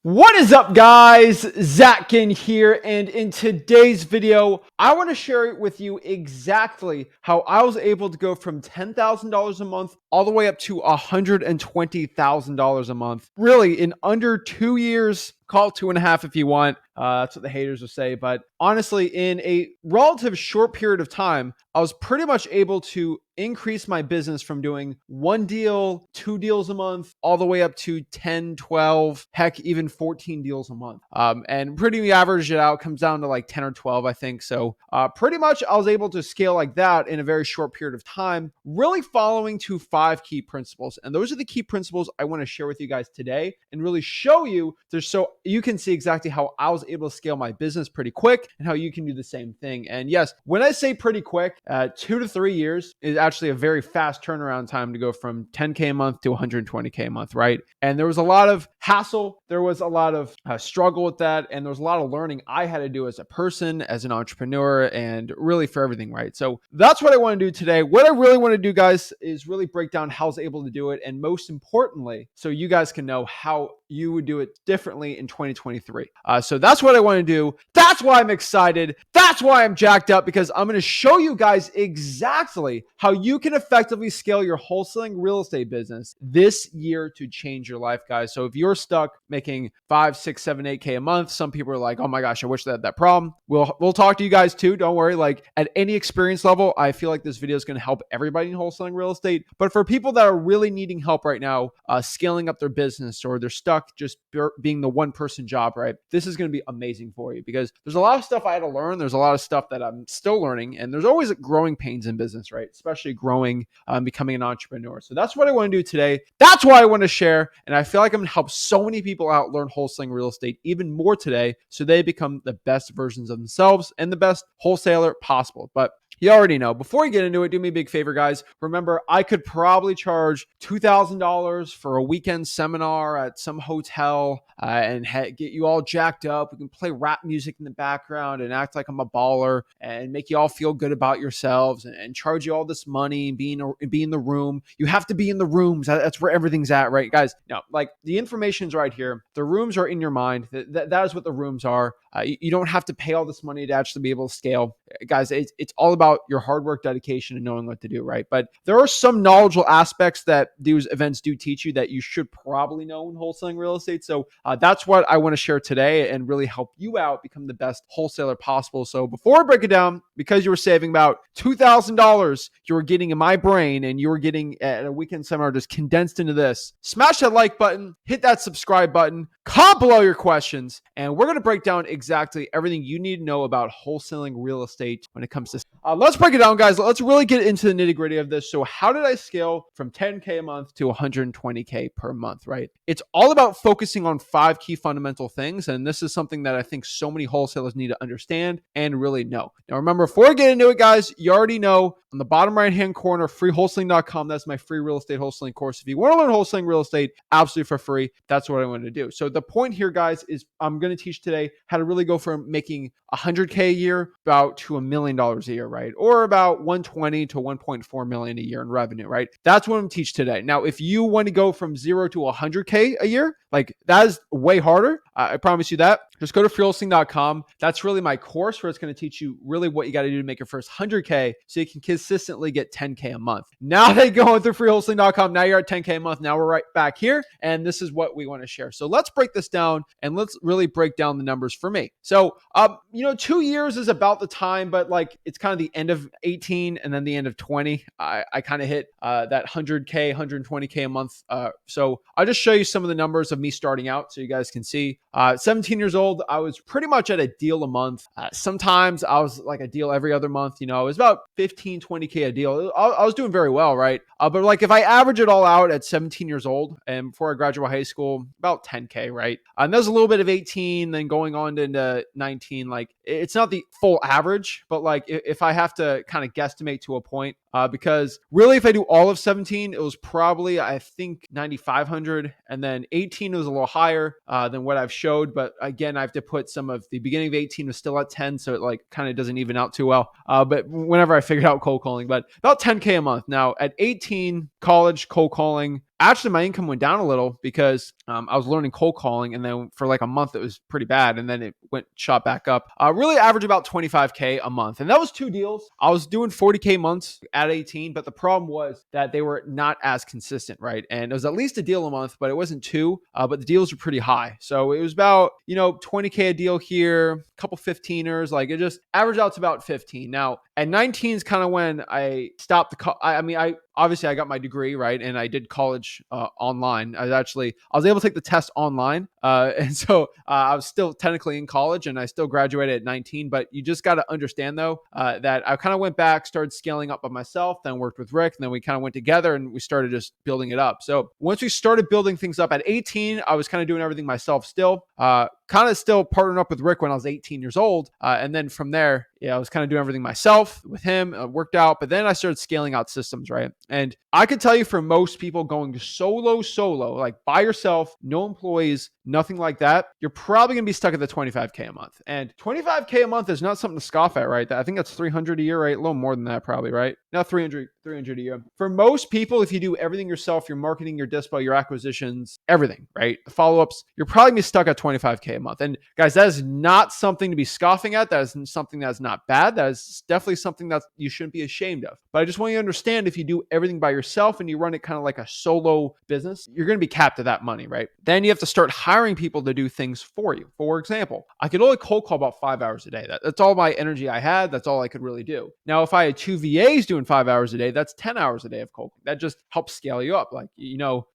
What is up, guys? Zakin here, and in today's video, I want to share with you exactly how I was able to go from $10,000 a month all the way up to $120,000 a month, really in under 2 years. Call it 2.5 if you want. That's what the haters will say. But honestly, in a relative short period of time, I was pretty much able to increase my business from doing one deal, two deals a month, all the way up to 10, 12, heck, even 14 deals a month. And pretty average it out, comes down to like 10 or 12, I think. So pretty much I was able to scale like that in a very short period of time, really following to 5 key principles. And those are the key principles I want to share with you guys today and really show you so you can see exactly how I was able to scale my business pretty quick and how you can do the same thing. And yes, when I say pretty quick, 2 to 3 years is actually a very fast turnaround time to go from 10K a month to 120K a month, right? And there was a lot of hassle. There was a lot of struggle with that. And there was a lot of learning I had to do as a person, as an entrepreneur, and really for everything, right? So that's what I want to do today. What I really want to do, guys, is really break down how I was able to do it. And most importantly, so you guys can know how you would do it differently in 2023. So that's what I want to do. That's why I'm excited. That's why I'm jacked up, because I'm going to show you guys exactly how you can effectively scale your wholesaling real estate business this year to change your life, guys. So if you're stuck making 5, 6, 7, 8K a month, some people are like, oh my gosh, I wish I had that problem. We'll talk to you guys too. Don't worry. Like at any experience level, I feel like this video is going to help everybody in wholesaling real estate. But for people that are really needing help right now, scaling up their business, or they're stuck just being the one person job, right? This is going to be amazing for you, because there's a lot of stuff I had to learn. There's a lot of stuff that I'm still learning, and there's always growing pains in business, right? Especially growing, becoming an entrepreneur. So that's what I want to do today. That's why I want to share. And I feel like I'm going to help so many people out learn wholesaling real estate even more today, so they become the best versions of themselves and the best wholesaler possible. But you already know. Before we get into it, do me a big favor, guys. Remember, I could probably charge $2,000 for a weekend seminar at some hotel and get you all jacked up. We can play rap music in the background and act like I'm a baller and make you all feel good about yourselves and charge you all this money and be in the room. You have to be in the rooms. That's where everything's at, right, guys? No, like the information's right here. The rooms are in your mind. That is what the rooms are. You don't have to pay all this money to actually be able to scale. Guys, it's all about your hard work, dedication, and knowing what to do, right? But there are some knowledgeable aspects that these events do teach you that you should probably know in wholesaling real estate. So that's what I want to share today and really help you out become the best wholesaler possible. So before I break it down, because you were saving about $2,000, you were getting in my brain and you were getting at a weekend seminar just condensed into this, smash that like button, hit that subscribe button, comment below your questions, and we're going to break down exactly everything you need to know about wholesaling real estate when it comes to let's break it down, guys. Let's really get into the nitty gritty of this. So how did I scale from 10K a month to 120K per month, right? It's all about focusing on 5 key fundamental things. And this is something that I think so many wholesalers need to understand and really know. Now, remember, before I get into it, guys, you already know on the bottom right-hand corner, freewholesaling.com, that's my free real estate wholesaling course. If you want to learn wholesaling real estate absolutely for free, that's what I want to do. So the point here, guys, is I'm going to teach today how to really go from making 100K a year about to $1 million a year, right? Or about 120 to 1.4 million a year in revenue, right? That's what I'm gonna teach today. Now, if you want to go from 0 to 100K a year, like that is way harder. I promise you that. Just go to freewholesaling.com. That's really my course where it's going to teach you really what you got to do to make your first 100K so you can consistently get 10K a month. Now that you're going through freewholesaling.com, now you're at 10K a month. Now we're right back here. And this is what we want to share. So let's break this down and let's really break down the numbers for me. So, 2 years is about the time, but like it's kind of the end of 18 and then the end of 20. I kind of hit that 100K, 120K a month. So I'll just show you some of the numbers of me starting out so you guys can see. 17 years old, I was pretty much at a deal a month. Sometimes I was like a deal every other month. It was about 15, 20K a deal. I was doing very well, right? But like if I average it all out at 17 years old and before I graduated high school, about 10K, right? And there's a little bit of 18, then going on into 19. Like it's not the full average, but like if I have to kind of guesstimate to a point, because really if I do all of 17, it was probably, I think 9,500, and then 18 was a little higher than what I've showed. But again, I have to put some of the beginning of 18 was still at 10. So it like kind of doesn't even out too well. But whenever I figured out cold calling, but about 10K a month. Now at 18, college, cold calling, actually my income went down a little because I was learning cold calling, and then for like a month it was pretty bad, and then it went shot back up. Really average about 25K a month, and that was 2 deals. I was doing 40K months at 18, but the problem was that they were not as consistent, right? And it was at least a deal a month, but it wasn't two. But the deals were pretty high, so it was about 20K a deal here, a couple 15ers, like it just averaged out to about 15. Now at 19 is kind of when I stopped I obviously I got my degree, right, and I did college online. I was able to take the test online, and so I was still technically in college, and I still graduated at 19. But you just got to understand though that I kind of went back, started scaling up by myself, then worked with Rick, and then we kind of went together and we started just building it up. So once we started building things up at 18, I was kind of doing everything myself still. Kind of still partnering up with Rick when I was 18 years old. And then from there, I was kind of doing everything myself with him, worked out. But then I started scaling out systems, right? And I could tell you for most people going solo, like by yourself, no employees, nothing like that, you're probably going to be stuck at the 25K a month. And 25K a month is not something to scoff at, right? I think that's 300 a year, right? A little more than that probably, right? Now 300 a year. For most people, if you do everything yourself, your marketing, your dispo, your acquisitions, everything, right? The follow-ups, you're probably going to be stuck at 25K a month. And guys, that is not something to be scoffing at. That is something that's not bad. That is definitely something that you shouldn't be ashamed of. But I just want you to understand, if you do everything by yourself and you run it kind of like a solo business, you're going to be capped at that money, right? Then you have to start hiring people to do things for you. For example, I could only cold call about 5 hours a day. That's all my energy I had. That's all I could really do. Now, if I had two VAs doing 5 hours a day, that's 10 hours a day of cold. That just helps scale you up. Like,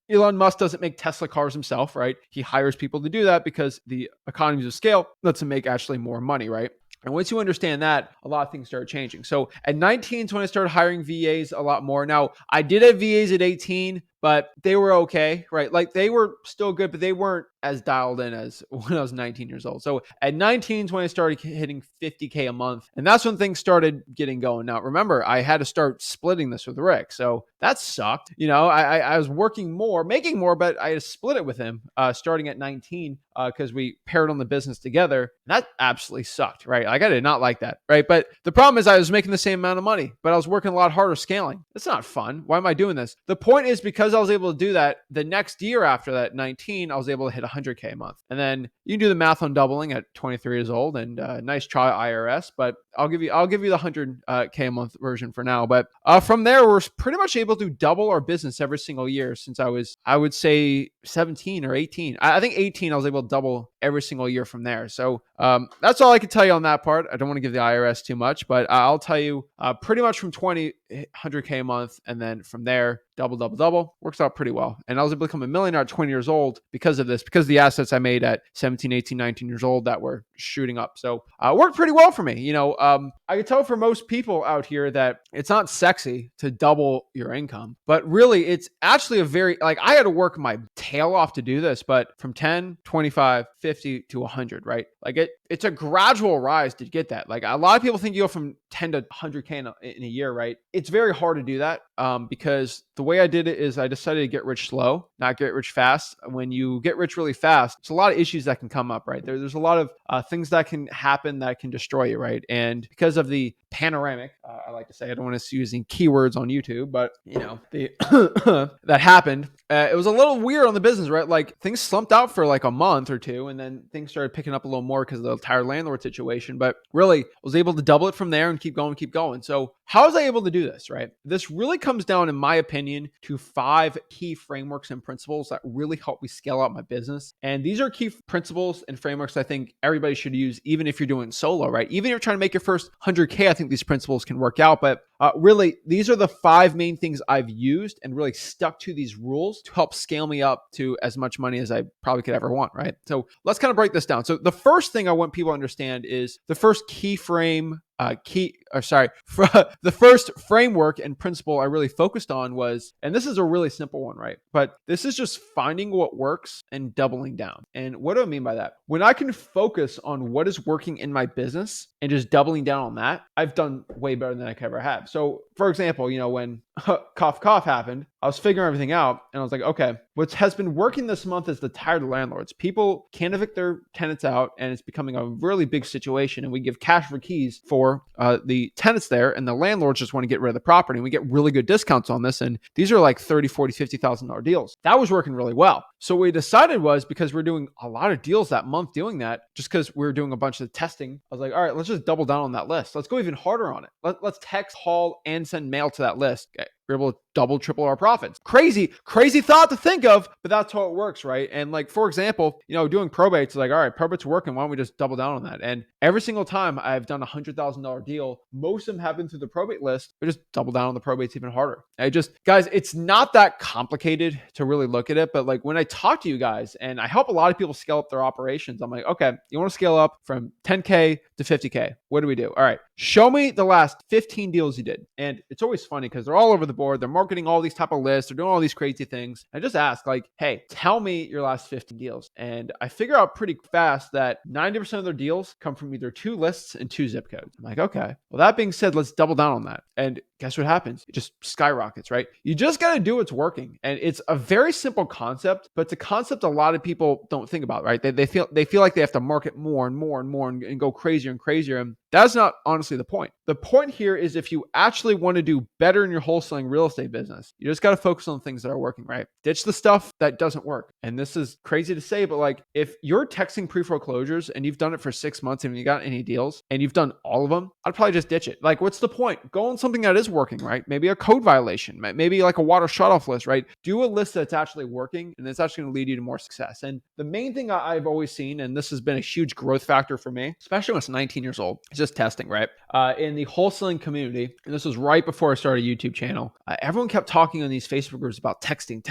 Elon Musk doesn't make Tesla cars himself, right? He hires people to do that because the economies of scale lets him make actually more money, right? And once you understand that, a lot of things start changing. So at 19 is when I started hiring VAs a lot more. Now, I did have VAs at 18, but they were okay, right? Like they were still good, but they weren't as dialed in as when I was 19 years old. So at 19 is when I started hitting 50K a month. And that's when things started getting going. Now, remember, I had to start splitting this with Rick. So that sucked. I was working more, making more, but I had to split it with him starting at 19 because we paired on the business together. That absolutely sucked, right? Like I did not like that, right? But the problem is I was making the same amount of money, but I was working a lot harder scaling. It's not fun. Why am I doing this? The point is, because I was able to do that, the next year after that, 19, I was able to hit 100K a month. And then you can do the math on doubling at 23 years old, and nice try IRS, but I'll give you the 100K a month version for now. But from there, we're pretty much able to double our business every single year since I would say 17 or 18. I think 18, I was able to double every single year from there. So that's all I can tell you on that part. I don't want to give the IRS too much, but I'll tell you pretty much from 20, 100K a month. And then from there, double, works out pretty well. And I was able to become a millionaire at 20 years old because of this, because of the assets I made at 17, 18, 19 years old that were shooting up. So it worked pretty well for me. I could tell for most people out here that it's not sexy to double your income, but really it's actually I had to work my tail off to do this, but from 10, 25, 50 to 100, right? Like it's a gradual rise to get that. Like a lot of people think you go from 10 to 100K in a year, right? It's very hard to do that because the way I did it is I decided to get rich slow, not get rich fast. When you get rich really fast, there's a lot of issues that can come up, right? There's a lot of things that can happen that can destroy you, right? And because of the panoramic, I like to say, I don't want to use using keywords on YouTube, but that happened. It was a little weird on the business, right? Like things slumped out for like a month or two, and then things started picking up a little more because of the entire landlord situation. But really, was able to double it from there and keep going. So how was I able to do this, right? This really comes down, in my opinion, to 5 key frameworks and principles that really help me scale out my business. And these are key principles and frameworks I think everybody should use, even if you're doing solo, right? Even if you're trying to make your first 100K, I think these principles can work out. But really, these are the 5 main things I've used and really stuck to these rules to help scale me up to as much money as I probably could ever want, right? So let's kind of break this down. So the first thing I want people to understand is the first the first framework and principle I really focused on was, and this is a really simple one, right? But this is just finding what works and doubling down. And what do I mean by that? When I can focus on what is working in my business and just doubling down on that, I've done way better than I could ever have. So for example, when cough happened, I was figuring everything out and I was like, okay, what has been working this month is the tired landlords. People can't evict their tenants out and it's becoming a really big situation. And we give cash for keys for the tenants there and the landlords just want to get rid of the property. And we get really good discounts on this. And these are like $30,000, $40,000, $50,000 deals. That was working really well. So what we decided was, because we're doing a lot of deals that month doing that, just because we were doing a bunch of testing, I was like, all right, let's just double down on that list. Let's go even harder on it. Let's text, call, and send mail to that list. Okay. We're able to double, triple our profits. Crazy thought to think of, but that's how it works, right? And like, for example, doing probates, like, all right, probates working. Why don't we just double down on that? And every single time I've done $100,000 deal, most of them have been through the probate list, but just double down on the probates even harder. Guys, it's not that complicated to really look at it, but like when I talk to you guys and I help a lot of people scale up their operations, I'm like, okay, you want to scale up from 10K to 50K. What do we do? All right, show me the last 15 deals you did. And it's always funny because they're all over the board. They're marketing all these type of lists. They're doing all these crazy things. I just ask like, hey, tell me your last 15 deals. And I figure out pretty fast that 90% of their deals come from either 2 lists and 2 zip codes. I'm like, okay, well, that being said, let's double down on that. And guess what happens? It just skyrockets, right? You just got to do what's working. And it's a very simple concept, but it's a concept a lot of people don't think about, right? They feel like they have to market more and more and more and go crazier and crazier. And that's not honestly the point. The point here is if you actually want to do better in your wholesaling real estate business, you just got to focus on things that are working, right? Ditch the stuff that doesn't work. And this is crazy to say, but like if you're texting pre-foreclosures and you've done it for 6 months and you got any deals and you've done all of them, I'd probably just ditch it. Like, what's the point? Go on something that is working, right? Maybe a code violation, maybe like a water shutoff list, right? Do a list that's actually working and it's actually going to lead you to more success. And the main thing I've always seen, and this has been a huge growth factor for me, especially when I was 19 years old, is just testing, right? In the wholesaling community, and this was right before I started a YouTube channel, everyone kept talking on these Facebook groups about texting.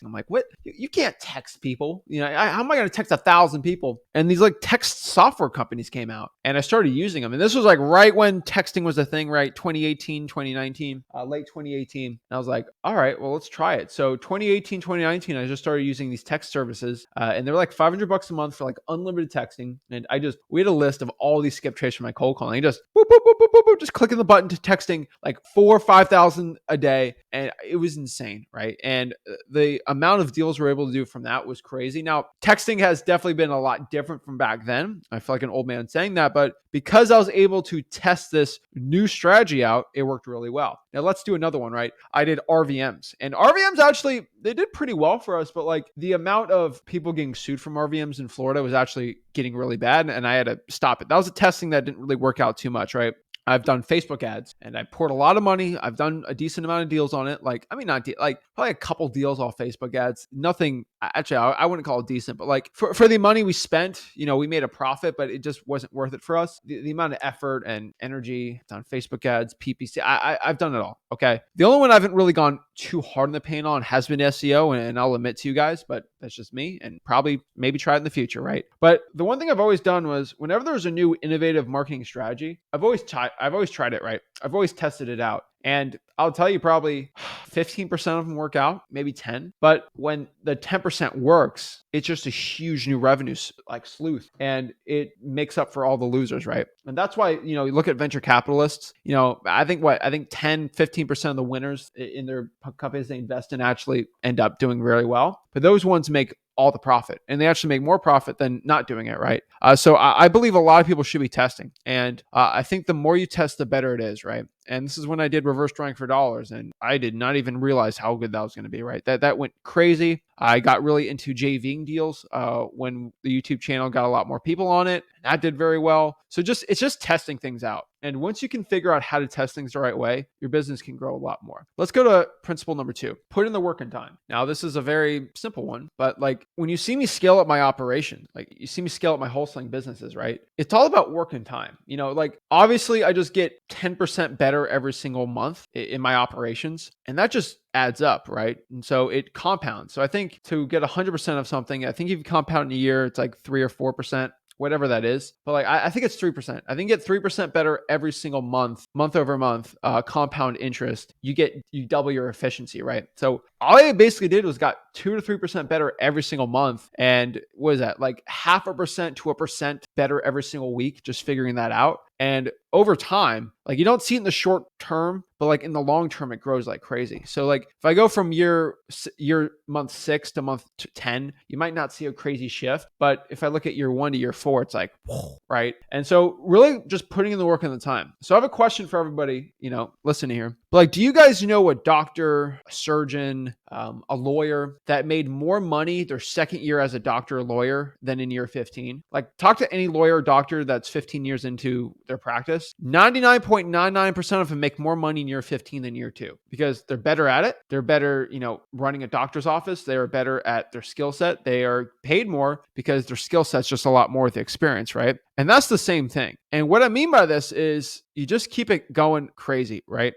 I'm like, what? You can't text people. How am I going to text 1,000 people? And these like text software companies came out and I started using them. And this was like right when texting was a thing, right? 2018, 2019, late 2018. And I was like, all right, well, let's try it. So 2018, 2019, I just started using these text services and they're like $500 a month for like unlimited texting. And we had a list of all these skip trace from my cold calling. Just boop, boop, boop, boop, boop, boop, just clicking the button to texting like 4,000 or 5,000 a day. And it was insane, right? And the amount of deals we're able to do from that was crazy. Now, texting has definitely been a lot different from back then. I feel like an old man saying that, but because I was able to test this new strategy out, it worked really well. Now let's do another one, right? I did RVMs, and RVMs actually, they did pretty well for us, but like the amount of people getting sued from RVMs in Florida was actually getting really bad, and I had to stop it. That was a testing that didn't really work out too much, right? I've done Facebook ads and I poured a lot of money. I've done a decent amount of deals on it. Probably a couple deals off Facebook ads. Nothing, actually, I wouldn't call it decent, but like for the money we spent, we made a profit, but it just wasn't worth it for us. The amount of effort and energy on Facebook ads, PPC, I've done it all. Okay. The only one I haven't really gone too hard in the paint on has been SEO. And I'll admit to you guys, but that's just me and probably maybe try it in the future. Right. But the one thing I've always done was whenever there's a new innovative marketing strategy, I've always tried it, right? I've always tested it out. And I'll tell you, probably 15% of them work out, maybe 10. But when the 10% works, it's just a huge new revenue like sleuth, and it makes up for all the losers, right? And that's why, you look at venture capitalists, I think 10, 15% of the winners in their companies they invest in actually end up doing very well. But those ones make all the profit, and they actually make more profit than not doing it, right? So I believe a lot of people should be testing, and I think the more you test, the better it is, right? And this is when I did reverse drawing for dollars, and I did not even realize how good that was going to be, right? That went crazy. I got really into JVing deals when the YouTube channel got a lot more people on it. That did very well. So it's just testing things out. And once you can figure out how to test things the right way, your business can grow a lot more. Let's go to principle number 2. Put in the work and time. Now, this is a very simple one, but like when you see me scale up my operation, like you see me scale up my wholesaling businesses, right? It's all about work and time. Like obviously I just get 10% better every single month in my operations, and that just adds up, right? And so it compounds. So I think to get 100% of something, I think if you compound in a year, it's like 3 or 4%. Whatever that is. But like, I think it's 3%. I think you get 3% better every single month over month, compound interest. You double your efficiency, right? So all I basically did was got 2 to 3% better every single month. And what is that? Like 0.5% to 1% better every single week, just figuring that out. And over time, like you don't see it in the short term, but like in the long term, it grows like crazy. So like if I go from year month 6 to month 10, you might not see a crazy shift. But if I look at year 1 to year 4, it's like, right. And so really just putting in the work and the time. So I have a question for everybody, listen here. But like, do you guys know a doctor, a surgeon, a lawyer that made more money their second year as a doctor or lawyer than in year 15? Like talk to any lawyer or doctor that's 15 years into their practice. 99.99% of them make more money in year 15 than year 2 because they're better at it. They're better, running a doctor's office. They are better at their skill set. They are paid more because their skill set's just a lot more with the experience, right? And that's the same thing. And what I mean by this is you just keep it going crazy, right?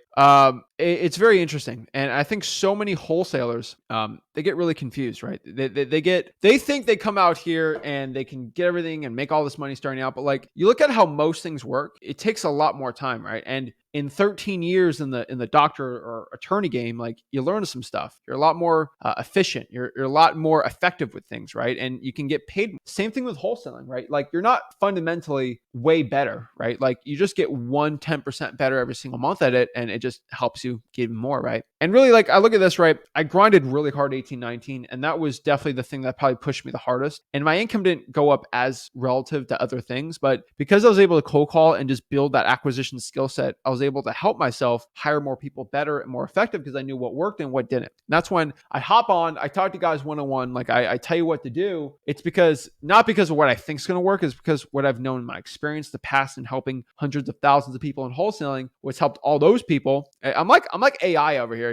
It's very interesting. And I think so many wholesalers, they get really confused, right? They think they come out here and they can get everything and make all this money starting out. But like you look at how most things work, it takes a lot more time, right? And in 13 years in the doctor or attorney game, like you learn some stuff. You're a lot more efficient. You're a lot more effective with things, right? And you can get paid. Same thing with wholesaling, right? Like you're not fundamentally way better, right? Like you just get 10% better every single month at it, and it just helps you get more, right? And really, like I look at this, right? I grinded really hard 18, 19, and that was definitely the thing that probably pushed me the hardest. And my income didn't go up as relative to other things, but because I was able to cold call and just build that acquisition skill set, I was able to help myself hire more people better and more effective because I knew what worked and what didn't. And that's when I hop on, I talk to guys one-on-one, like I tell you what to do. It's not because of what I think is going to work, it's because what I've known in my experience, the past, and helping hundreds of thousands of people in wholesaling, which helped all those people. I'm like AI over here,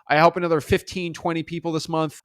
I help another 15, 20 people this month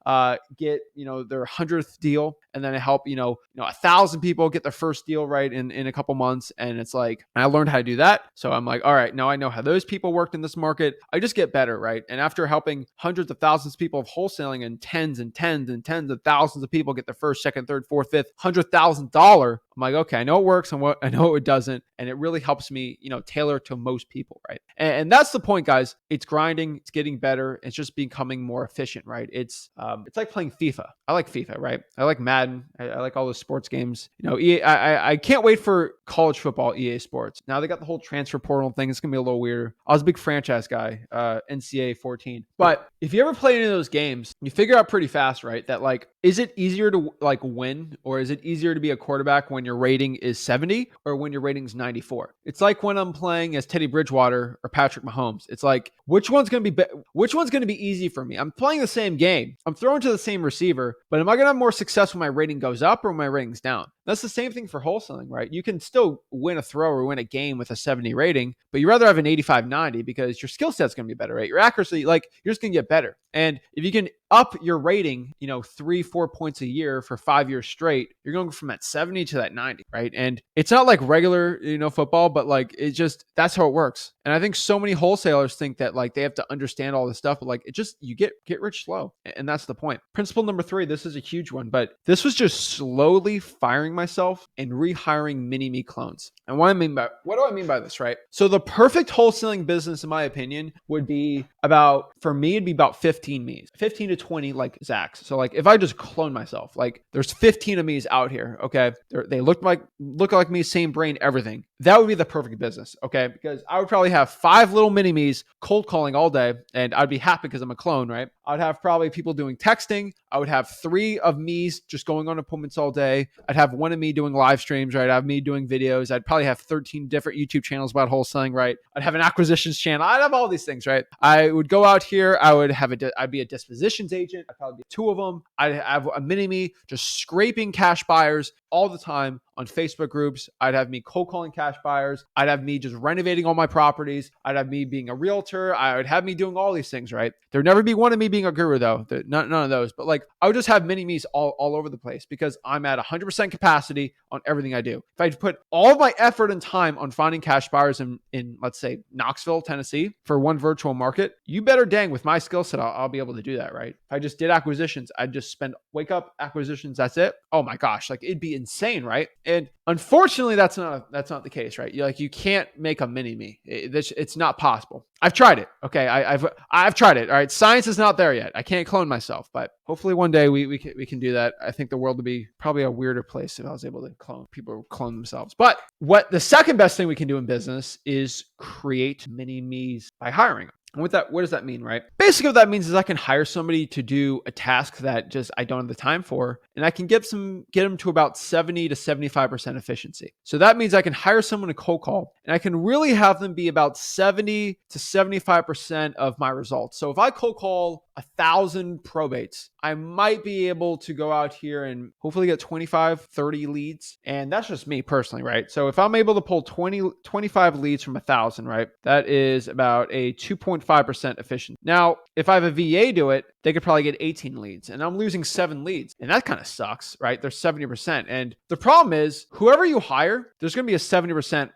get, their 100th deal. And then I help, 1,000 people get their first deal right in a couple months. And it's like, I learned how to do that. So I'm like, all right, now I know how those people worked in this market. I just get better, right? And after helping hundreds of thousands of people of wholesaling and tens and tens and tens of thousands of people get their first, second, third, fourth, fifth, $100,000, I'm like, okay, I know it works and what I know it doesn't. And it really helps me, tailor to most people, right? And that's the point, guys. It's grinding, it's getting better, it's just becoming more efficient, right? It's like playing FIFA. I like FIFA, right? I like Madden. I like all those sports games. EA, I can't wait for college football, EA Sports. Now they got the whole transfer portal thing. It's gonna be a little weirder. I was a big franchise guy, NCAA 14. But if you ever play any of those games, you figure out pretty fast, right? That like, is it easier to like win, or is it easier to be a quarterback when your rating is 70 or when your rating is 94? It's like when I'm playing as Teddy Bridgewater or Patrick Mahomes. It's like, which one's going to be easy for me? I'm playing the same game. I'm throwing to the same receiver, but am I going to have more success when my rating goes up or when my rating's down? That's the same thing for wholesaling, right? You can still win a throw or win a game with a 70 rating, but you'd rather have an 85, 90 because your skill set's going to be better, right? Your accuracy, like you're just going to get better. And if you can up your rating, 3-4 points a year for 5 years straight, you're going from that 70 to that 90, right? And it's not like regular, football, but like it just, that's how it works. And I think so many wholesalers think that like they have to understand all this stuff, but like it just, you get rich slow. And that's the point. Principle number 3, this is a huge one, but this was just slowly firing myself and rehiring MiniMe clones. And what do I mean by this, right? So the perfect wholesaling business, in my opinion, would be for me, it'd be about 15 me's, 15 to 20 like Zach's. So like if I just clone myself, like there's 15 of me's out here, okay? They look like me, same brain, everything. That would be the perfect business, okay? Because I would probably have 5 little mini-me's cold calling all day, and I'd be happy because I'm a clone, right? I'd have probably people doing texting. I would have 3 of me's just going on appointments all day. I'd have 1 of me doing live streams, right? I'd have me doing videos. I'd probably have 13 different YouTube channels about wholesaling, right? I'd have an acquisitions channel. I'd have all these things, right? I would go out here. I'd be a dispositions agent. I'd probably be 2 of them. I'd have a mini-me just scraping cash buyers all the time on Facebook groups. I'd have me cold calling cash buyers. I'd have me just renovating all my properties. I'd have me being a realtor. I would have me doing all these things, right? There'd never be one of me being a guru though. None of those. But like I would just have mini me's all over the place because I'm at 100% capacity on everything I do. If I put all of my effort and time on finding cash buyers in let's say Knoxville, Tennessee for one virtual market, you better dang with my skill set, I'll be able to do that, right? If I just did acquisitions, I'd just wake up acquisitions. That's it. Oh my gosh. Like it'd be insane, right? And unfortunately, that's not the case, right? You can't make a mini me. It's not possible. I've tried it. Okay, I've tried it. All right, science is not there yet. I can't clone myself, but hopefully one day we can do that. I think the world would be probably a weirder place if I was able to clone people clone themselves. But what the second best thing we can do in business is create mini me's by hiring them. And what does that mean, right? Basically, what that means is I can hire somebody to do a task that just I don't have the time for, and I can get them to about 70 to 75% efficiency. So that means I can hire someone to cold call, and I can really have them be about 70 to 75% of my results. So if I cold call 1,000 probates, I might be able to go out here and hopefully get 25, 30 leads. And that's just me personally, right? So if I'm able to pull 25 leads from 1,000, right, that is about a 2.5% efficient. Now, if I have a VA do it, they could probably get 18 leads, and I'm losing 7 leads. And that kind of sucks, right? They're 70%. And the problem is whoever you hire, there's going to be a 70%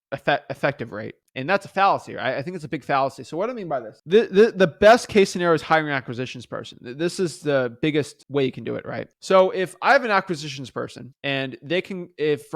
effective rate. And that's a fallacy, right? I think it's a big fallacy. So what do I mean by this? The best case scenario is hiring an acquisitions person. This is the biggest way you can do it, right? So if I have an acquisitions person and they can, if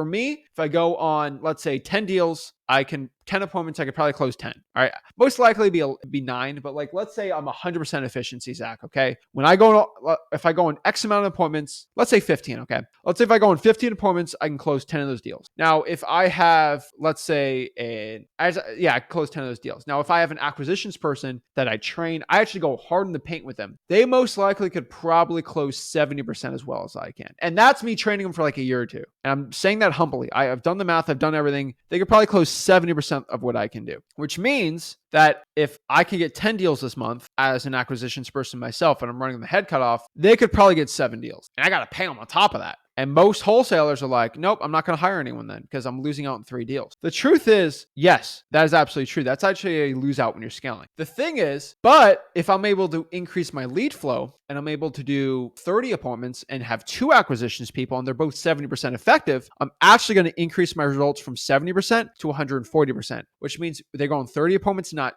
I go on, let's say 10 deals, 10 appointments, I could probably close 10. All right. Most likely be 9, but like, let's say I'm 100% efficiency, Zach. Okay. If I go on X amount of appointments, let's say 15. Okay. Let's say if I go on 15 appointments, I can close 10 of those deals. Now, if I have, let's say, I close 10 of those deals. Now, if I have an acquisitions person that I train, I actually go hard in the paint with them. They most likely could probably close 70% as well as I can. And that's me training them for like a year or two. And I'm saying that humbly. I've done the math. I've done everything. They could probably close 70% of what I can do, which means that if I can get 10 deals this month as an acquisitions person myself and I'm running the head cutoff, they could probably get 7 deals. And I got to pay them on top of that. And most wholesalers are like, nope, I'm not going to hire anyone then because I'm losing out on 3 deals. The truth is, yes, that is absolutely true. That's actually a lose out when you're scaling. The thing is, but if I'm able to increase my lead flow and I'm able to do 30 appointments and have 2 acquisitions people and they're both 70% effective, I'm actually going to increase my results from 70% to 140%, which means they're going 30 appointments, not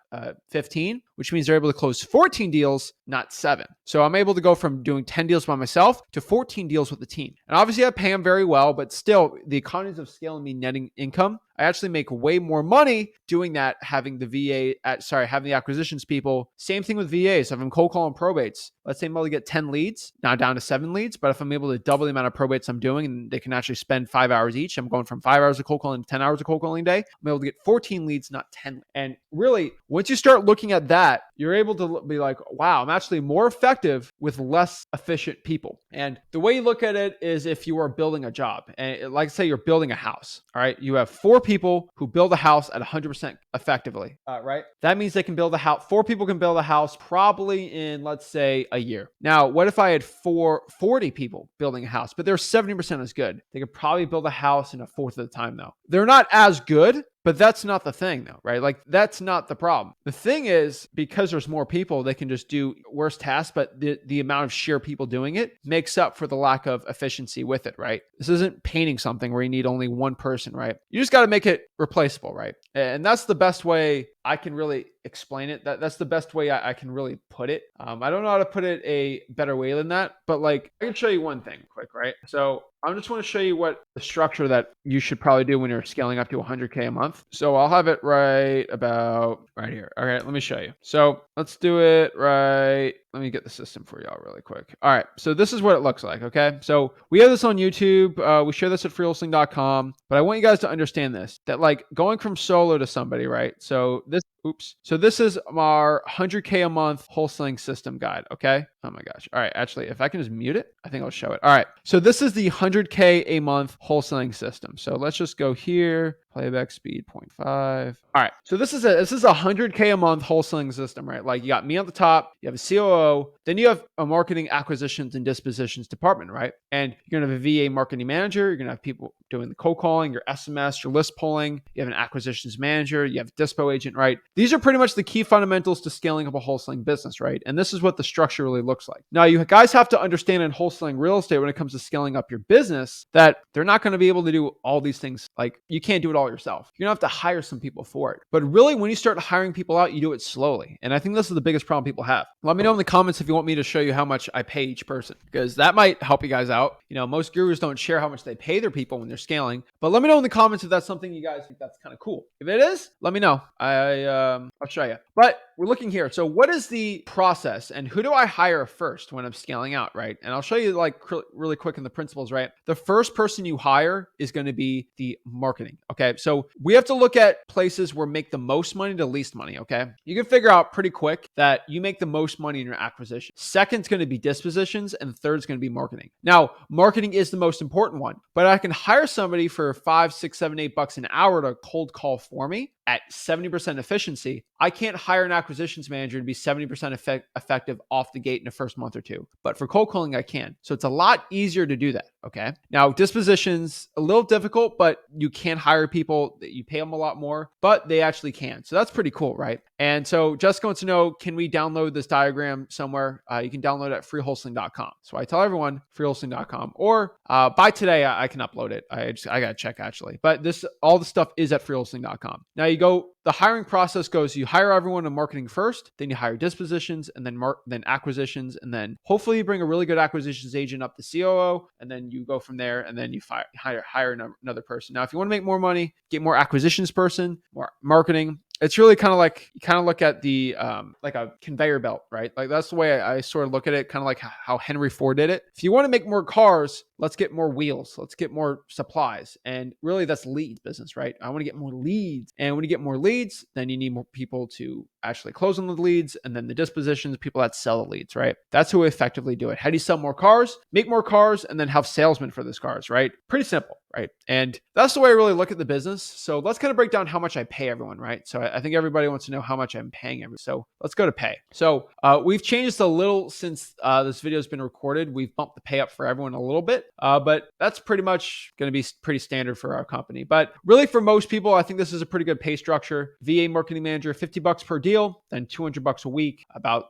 15, which means they're able to close 14 deals, not 7. So I'm able to go from doing 10 deals by myself to 14 deals with the team. And obviously I pay them very well, but still the economies of scale and me netting income, I actually make way more money doing that, having the acquisitions people. Same thing with VAs. If I'm cold calling probates, let's say I'm able to get 10 leads, now down to 7 leads. But if I'm able to double the amount of probates I'm doing and they can actually spend 5 hours each, I'm going from 5 hours of cold calling to 10 hours of cold calling a day. I'm able to get 14 leads, not 10. And really, once you start looking at that, you're able to be like, wow, I'm actually more effective with less efficient people. And the way you look at it is if you are building a job, and like say you're building a house, all right, you have 4 people who build a house at 100% effectively, right? That means they can build a house. 4 people can build a house probably in, let's say, a year. Now, what if I had 40 people building a house, but they're 70% as good? They could probably build a house in a fourth of the time though. They're not as good, but that's not the thing though, right? Like that's not the problem. The thing is, because there's more people, they can just do worse tasks, but the amount of sheer people doing it makes up for the lack of efficiency with it, right? This isn't painting something where you need only one person, right? You just got to make it replaceable, right? And that's the best way I can really explain it. That's the best way I can really put it. I don't know how to put it a better way than that, but like I can show you one thing quick, right? So I just want to show you what the structure that you should probably do when you're scaling up to 100K a month. So I'll have it right about right here. All right, let me show you. So let's do it right. Let me get the system for y'all really quick. All right, so this is what it looks like, okay? So we have this on YouTube. We share this at freewholesaling.com, but I want you guys to understand this, that like going from solo to somebody, right? So this is our 100K a month wholesaling system guide, okay? Oh my gosh. All right, actually, if I can just mute it, I think I'll show it. All right, so this is the 100K a month wholesaling system. So let's just go here, playback speed 0.5. All right, so this is a 100K a month wholesaling system, right? Like you got me on the top, you have a COO, then you have a marketing acquisitions and dispositions department, right? And you're gonna have a VA marketing manager, you're gonna have people doing the cold calling, your SMS, your list pulling, you have an acquisitions manager, you have a dispo agent, right? These are pretty much the key fundamentals to scaling up a wholesaling business, right? And this is what the structure really looks like. Now, you guys have to understand in wholesaling real estate when it comes to scaling up your business that they're not going to be able to do all these things. Like you can't do it all yourself. You're going to have to hire some people for it. But really, when you start hiring people out, you do it slowly. And I think this is the biggest problem people have. Let me know in the comments if you want me to show you how much I pay each person, because that might help you guys out. You know, most gurus don't share how much they pay their people when they're scaling. But let me know in the comments if that's something you guys think that's kind of cool. If it is, let me know. I'll show you. But we're looking here. So what is the process and who do I hire first when I'm scaling out, right? And I'll show you like really quick in the principles, right? The first person you hire is going to be the marketing. Okay. So we have to look at places where make the most money to least money. Okay. You can figure out pretty quick that you make the most money in your acquisition. Second's going to be dispositions and third's going to be marketing. Now, marketing is the most important one, but I can hire somebody for $5, $6, $7, $8 an hour to cold call for me at 70% efficiency. I can't hire an acquisitions manager to be 70% effective off the gate in the first month or two. But for cold calling, I can. So it's a lot easier to do that. Okay. Now, dispositions, a little difficult, but you can hire people that you pay them a lot more, but they actually can. So that's pretty cool, right? And so Jessica wants to know, can we download this diagram somewhere? You can download it at freewholesaling.com. So I tell everyone freewholesaling.com or by today, I can upload it. I got to check actually, but all the stuff is at freewholesaling.com. Now you go, the hiring process goes, you hire everyone in marketing first, then you hire dispositions and then acquisitions. And then hopefully you bring a really good acquisitions agent up to COO. And then you go from there and then you hire another person. Now, if you want to make more money, get more acquisitions person, more marketing. It's really kind of like, you kind of look at the, like a conveyor belt, right? Like that's the way I sort of look at it, kind of like how Henry Ford did it. If you want to make more cars, let's get more wheels. Let's get more supplies. And really that's leads business, right? I want to get more leads. And when you get more leads, then you need more people to actually close on the leads. And then the dispositions, people that sell the leads, right? That's who effectively do it. How do you sell more cars? Make more cars and then have salesmen for those cars, right? Pretty simple, right? And that's the way I really look at the business. So let's kind of break down how much I pay everyone, right? So I think everybody wants to know how much I'm paying everyone. So let's go to pay. So we've changed a little since this video has been recorded. We've bumped the pay up for everyone a little bit, but that's pretty much going to be pretty standard for our company. But really for most people, I think this is a pretty good pay structure. VA marketing manager, $50 per deal, then $200 a week, I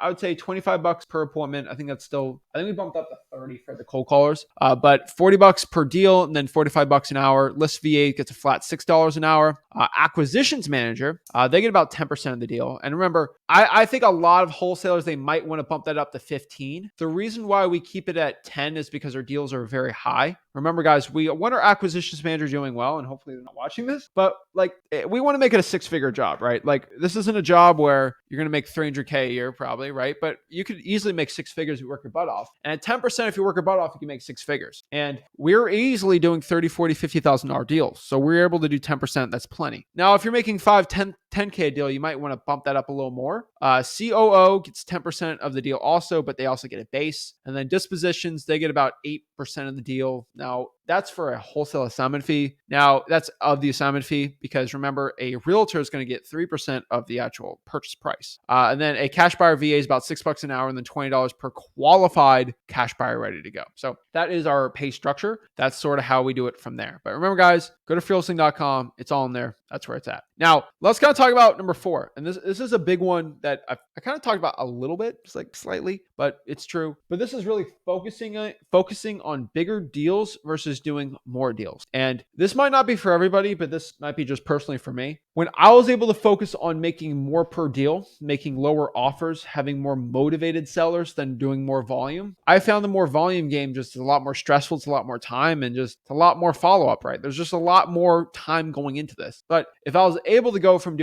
would say $25 per appointment. I think we bumped up to 30 for the cold callers, but $40 per deal and then $45 an hour. List VA gets a flat $6 an hour. Acquisitions manager, they get about 10% of the deal. And remember, I think a lot of wholesalers, they might want to bump that up to 15. The reason why we keep it at 10 is because our deals are very high. Remember, guys, we want our acquisitions manager doing well, and hopefully they're not watching this, but like we want to make it a six-figure job, right? Like this isn't a job where you're going to make $300K a year probably, right? But you could easily make six figures if you work your butt off. And at 10%, if you work your butt off, you can make six figures. And we're easily doing $30,000, $40,000, $50,000 deals. So we're able to do 10%. That's plenty. Now, if you're making 10K a deal, you might want to bump that up a little more. COO gets 10% of the deal also, but they also get a base. And then dispositions, they get about 8% of the deal. Now, that's for a wholesale assignment fee. Now, that's of the assignment fee because remember, a realtor is going to get 3% of the actual purchase price. And then a cash buyer VA is about $6 an hour and then $20 per qualified cash buyer ready to go. So that is our pay structure. That's sort of how we do it from there. But remember, guys, go to freewholesaling.com. It's all in there. That's where it's at. Now, let's kind of talk about number 4. And this is a big one that I kind of talked about a little bit, just like slightly, but it's true. But this is really focusing on bigger deals versus doing more deals. And this might not be for everybody, but this might be just personally for me. When I was able to focus on making more per deal, making lower offers, having more motivated sellers than doing more volume, I found the more volume game just a lot more stressful. It's a lot more time and just a lot more follow-up, right? There's just a lot more time going into this. But if I was able to go from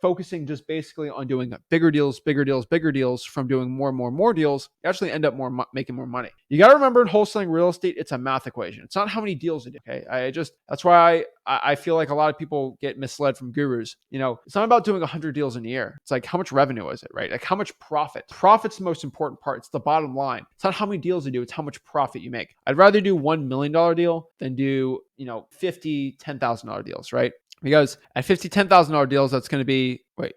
focusing just basically on doing bigger deals from doing more deals, you actually end up making more money. You got to remember in wholesaling real estate, it's a math equation. It's not how many deals you do. Okay. That's why I feel like a lot of people get misled from gurus. It's not about doing 100 deals in a year. It's like, how much revenue is it, right? Like how much profit? Profit's the most important part. It's the bottom line. It's not how many deals you do. It's how much profit you make. I'd rather do $1 million deal than do, 50, $10,000 deals, right? Because at $50, $10,000 deals, that's going to be, $50,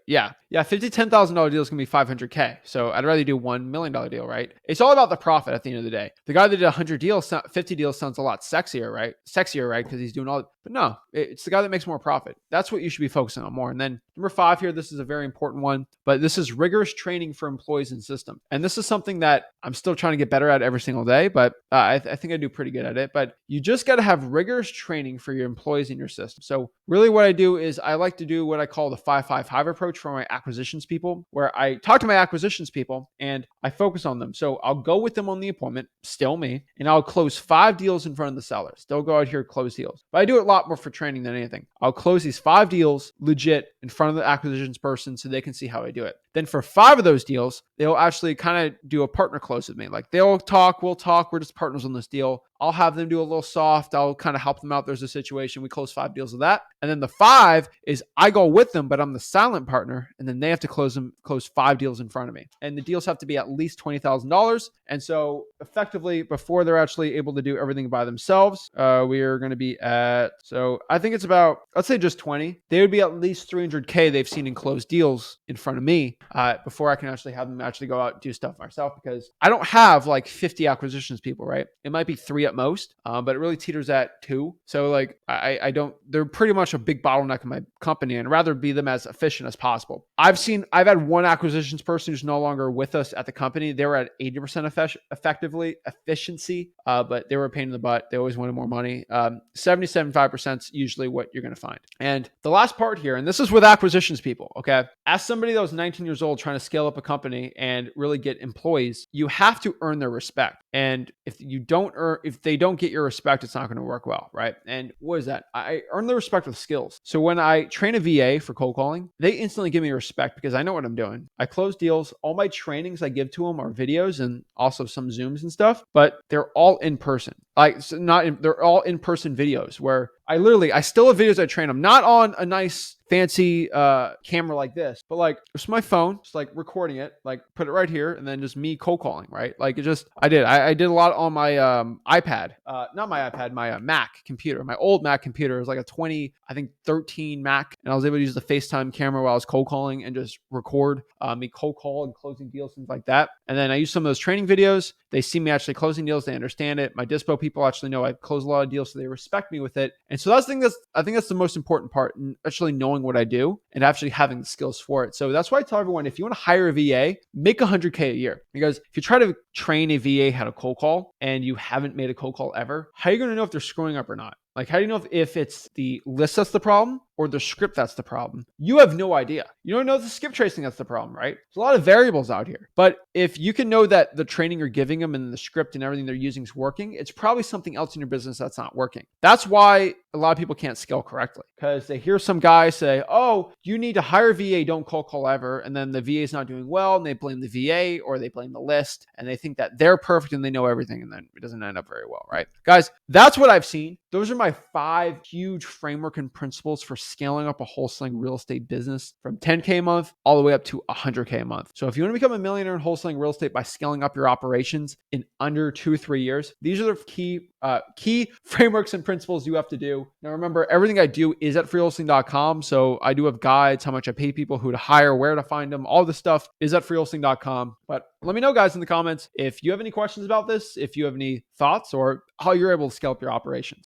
$10,000 deal is going to be $500K. So I'd rather do $1 million deal, right? It's all about the profit at the end of the day. The guy that did 100 deals, 50 deals sounds a lot sexier, right? Because he's doing all, but no, it's the guy that makes more profit. That's what you should be focusing on more. And then number 5 here, this is a very important one, but this is rigorous training for employees and system. And this is something that I'm still trying to get better at every single day, but I think I do pretty good at it. But you just got to have rigorous training for your employees in your system. So really what I do is I like to do what I call the 5-5 hybrid approach for my acquisitions people where I talk to my acquisitions people and I focus on them. So I'll go with them on the appointment, still me, and I'll close 5 deals in front of the sellers. They'll go out here, close deals. But I do it a lot more for training than anything. I'll close these 5 deals legit in front of the acquisitions person so they can see how I do it. Then for 5 of those deals, they'll actually kind of do a partner close with me. Like they'll talk, we'll talk, we're just partners on this deal. I'll have them do a little soft. I'll kind of help them out. There's a situation. We close 5 deals of that. And then the 5 is I go with them, but I'm the silent partner. And then they have to close 5 deals in front of me. And the deals have to be at least $20,000. And so effectively, before they're actually able to do everything by themselves, we are going to be at, so I think it's about, let's say just 20. They would be at least 300K they've seen in closed deals in front of me before I can actually have them actually go out and do stuff myself, because I don't have like 50 acquisitions people, right? It might be 3 at most, but it really teeters at 2. So like I don't, they're pretty much a big bottleneck in my company, and rather be them as efficient as possible. I've had one acquisitions person who's no longer with us at the company. They were at 80% efficiency, but they were a pain in the butt. They always wanted more money. 70-75% is usually what you're going to find. And the last part here, and this is with acquisitions people, okay? As somebody that was 19 years old trying to scale up a company and really get employees, you have to earn their respect. And if they don't get your respect, it's not going to work well, right? And what is that? I earn the respect with skills. So when I train a VA for cold calling, they instantly give me respect because I know what I'm doing. I close deals. All my trainings I give to them are videos and also some Zooms and stuff, but they're all in person. They're all in-person videos where I still have videos I train them, not on a nice fancy camera like this, but like just my phone, just like recording it, like put it right here, and then just me cold calling, right? Like it just, I did a lot on my iPad, not my iPad, my Mac computer. My old Mac computer was like a 2013 Mac, and I was able to use the FaceTime camera while I was cold calling and just record me cold call and closing deals, things like that. And then I use some of those training videos. They see me actually closing deals. They understand it. My dispo people actually know I close a lot of deals, so they respect me with it. And so I think that's the most important part, in actually knowing what I do and actually having the skills for it. So that's why I tell everyone, if you want to hire a VA, make 100K a year. Because if you try to train a VA how to cold call and you haven't made a cold call ever, how are you going to know if they're screwing up or not? Like, how do you know if it's the list that's the problem or the script that's the problem? You have no idea. You don't know the skip tracing that's the problem, right? There's a lot of variables out here. But if you can know that the training you're giving them and the script and everything they're using is working, it's probably something else in your business that's not working. That's why a lot of people can't scale correctly, because they hear some guy say, oh, you need to hire a VA, don't cold call ever. And then the VA is not doing well and they blame the VA or they blame the list and they think that they're perfect and they know everything, and then it doesn't end up very well, right? Guys, that's what I've seen. Those are my 5 huge framework and principles for scaling up a wholesaling real estate business from 10K a month all the way up to 100K a month. So if you want to become a millionaire in wholesaling real estate by scaling up your operations in under 2-3 years, these are the key frameworks and principles you have to do. Now, remember, everything I do is at freewholesaling.com. So I do have guides, how much I pay people, who to hire, where to find them. All this stuff is at freewholesaling.com. But let me know, guys, in the comments if you have any questions about this, if you have any thoughts, or how you're able to scale up your operations.